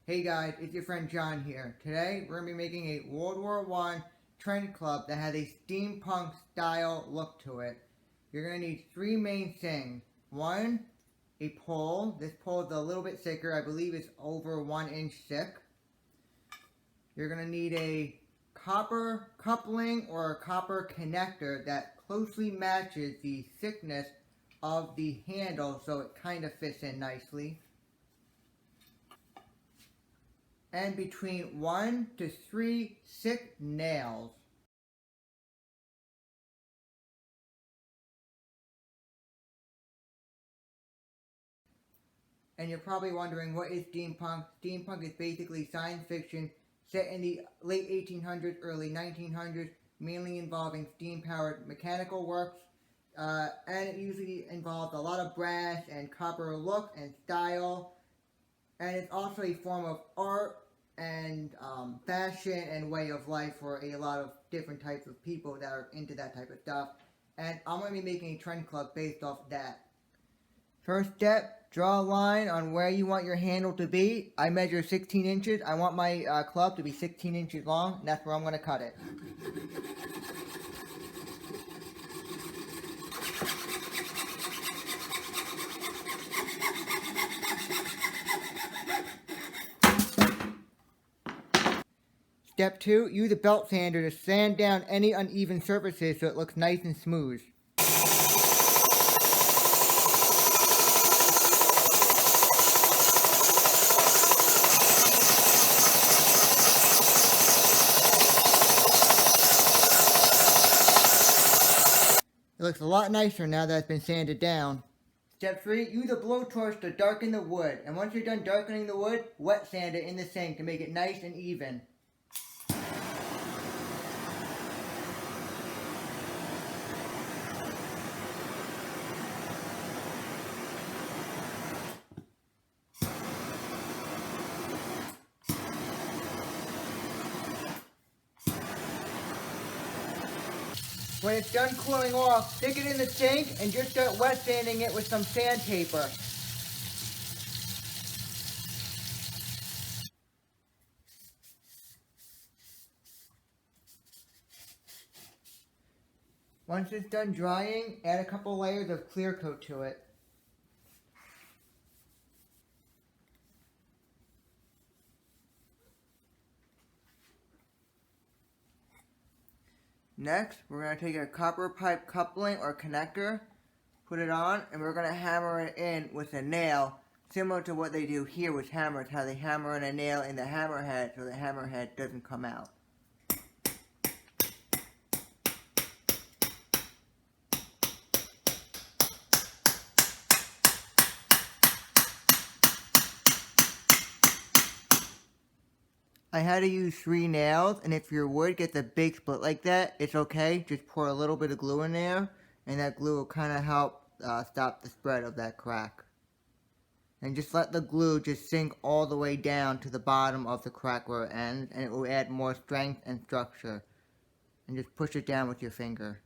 Hey guys, it's your friend John here. Today we're going to be making a World War I trend club that has a steampunk style look to it. You're going to need three main things. One, a pole. This pole is a little bit thicker. I believe it's over 1 inch thick. You're going to need a copper coupling or a copper connector that closely matches the thickness of the handle so it kind of fits in nicely. And between 1 to 3 thick nails. And you're probably wondering, what is steampunk? Steampunk is basically science fiction set in the late 1800s, early 1900s, mainly involving steam-powered mechanical works. And it usually involves a lot of brass and copper look and style. And it's also a form of art and fashion and way of life for a lot of different types of people that are into that type of stuff. And I'm going to be making a trend club based off that. First step, draw a line on where you want your handle to be. I measure 16 inches. I want my club to be 16 inches long, and that's where I'm going to cut it. Step 2, use a belt sander to sand down any uneven surfaces so it looks nice and smooth. It looks a lot nicer now that it's been sanded down. Step 3, use a blowtorch to darken the wood. And once you're done darkening the wood, wet sand it in the sink to make it nice and even. When it's done cooling off, stick it in the sink and just start wet sanding it with some sandpaper. Once it's done drying, add a couple layers of clear coat to it. Next, we're going to take a copper pipe coupling or connector, put it on, and we're going to hammer it in with a nail, similar to what they do here with hammers, how they hammer in a nail in the hammerhead so the hammerhead doesn't come out. I had to use 3 nails, and if your wood gets a big split like that, it's okay. Just pour a little bit of glue in there, and that glue will kind of help stop the spread of that crack. And just let the glue just sink all the way down to the bottom of the crack where it ends, and it will add more strength and structure. And just push it down with your finger.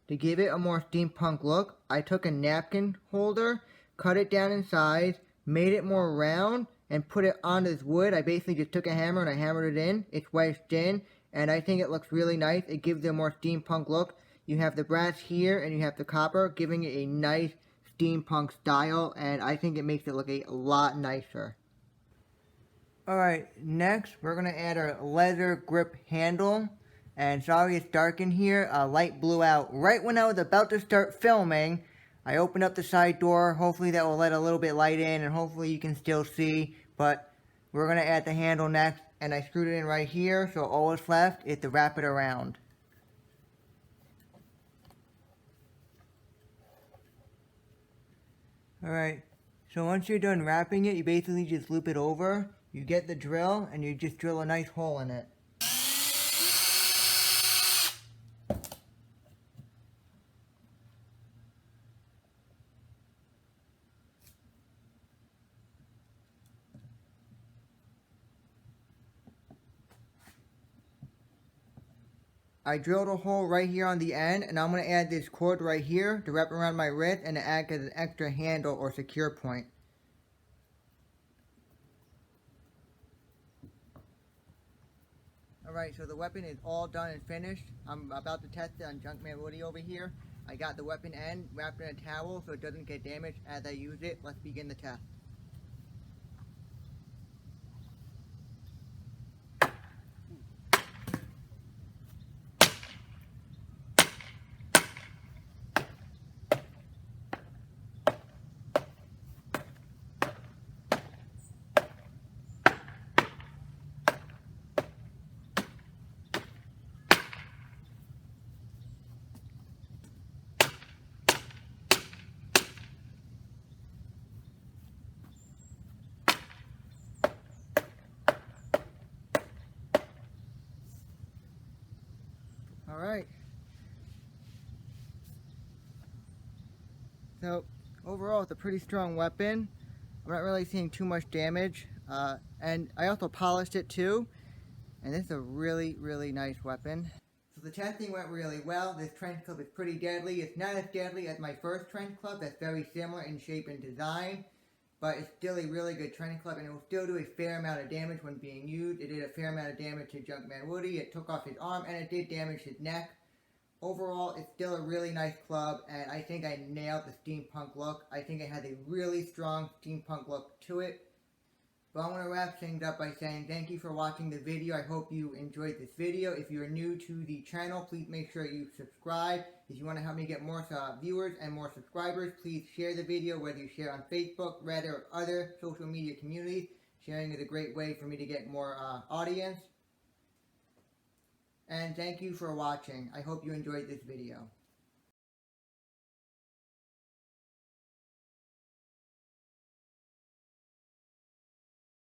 To give it a more steampunk look, I took a napkin holder, cut it down in size, made it more round, and put it on this wood. I basically just took a hammer and I hammered it in. It's wedged in, and I think it looks really nice. It gives it a more steampunk look. You have the brass here and you have the copper, giving it a nice steampunk style, and I think it makes it look a lot nicer. Alright, next we're going to add our leather grip handle. And sorry it's dark in here, light blew out right when I was about to start filming. I opened up the side door, hopefully that will let a little bit light in and hopefully you can still see. But we're going to add the handle next, and I screwed it in right here, so all that's left is to wrap it around. Alright, so once you're done wrapping it, you basically just loop it over. You get the drill and you just drill a nice hole in it. I drilled a hole right here on the end, and I'm going to add this cord right here to wrap around my wrist and to act as an extra handle or secure point. Alright, so the weapon is all done and finished. I'm about to test it on Junkman Woody over here. I got the weapon end wrapped in a towel so it doesn't get damaged as I use it. Let's begin the test. Alright. So, overall it's a pretty strong weapon. I'm not really seeing too much damage. And I also polished it too. And this is a really, really nice weapon. So the testing went really well. This trench club is pretty deadly. It's not as deadly as my first trench club that's very similar in shape and design. But it's still a really good trench club, and it will still do a fair amount of damage when being used. It did a fair amount of damage to Junkman Woody. It took off his arm, and it did damage his neck. Overall, it's still a really nice club, and I think I nailed the steampunk look. I think it has a really strong steampunk look to it. But I want to wrap things up by saying thank you for watching the video. I hope you enjoyed this video. If you're new to the channel, please make sure you subscribe. If you want to help me get more viewers and more subscribers, please share the video, whether you share on Facebook, Reddit, or other social media communities. Sharing is a great way for me to get more audience. And thank you for watching. I hope you enjoyed this video.